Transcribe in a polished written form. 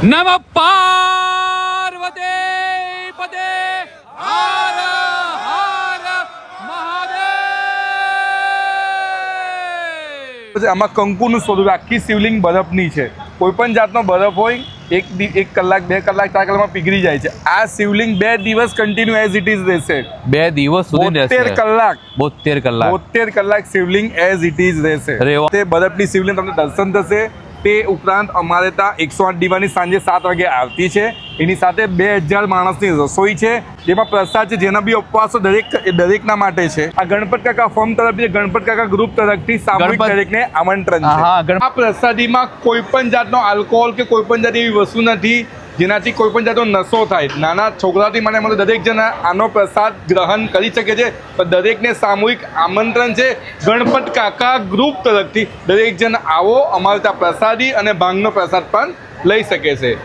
નમ પાર્વતી પદે હર હર મહાદેવ। આમાં કંકુનું સ્વરૂપ આખી શિવલિંગ બરફની છે। કોઈ પણ જાતનો બરફ હોય એક કલાક 2 કલાક 4 કલાકમાં પીગળી જાય છે। આ શિવલિંગ 2 દિવસ કન્ટિન્યુ એઝ ઇટ ઇઝ રહેશે। 2 દિવસ સુધી રહેશે। 72 કલાક 72 કલાક શિવલિંગ એઝ ઇટ ઇઝ રહેશે। અરે વાહ। તે બરફની શિવલિંગ તમને દર્શન થશે। તે ઉપરાંત અમારે ત્યાં 108 દીવાની સાંજે 7 વાગે આરતી છે। એની સાથે 2000 માણસની રસોઈ છે, જેમાં પ્રસાદ છે, જેના બી ઉપવાસો દરેકના માટે છે। આ ગણપત કાકા ફોર્મ તરફથી ગણપત કાકા ગ્રુપ તરફથી સામૂહિક દરેકને આમંત્રણ છે। આ પ્રસાદીમાં કોઈ પણ જાતનો આલ્કોહોલ કે કોઈ પણ જાતની એવી વસ્તુ નથી જેનાથી કોઈ પણ જાતનો નશો થાય। નાના છોકરાથી મને દરેક જણ આનો પ્રસાદ ગ્રહણ કરી શકે છે, પણ દરેકને સામૂહિક આમંત્રણ છે ગણપત કાકા ગ્રુપ તરફથી। દરેક જણ આવો, અમારે ત્યાં પ્રસાદી અને ભાંગનો પ્રસાદ પણ લઈ શકે છે।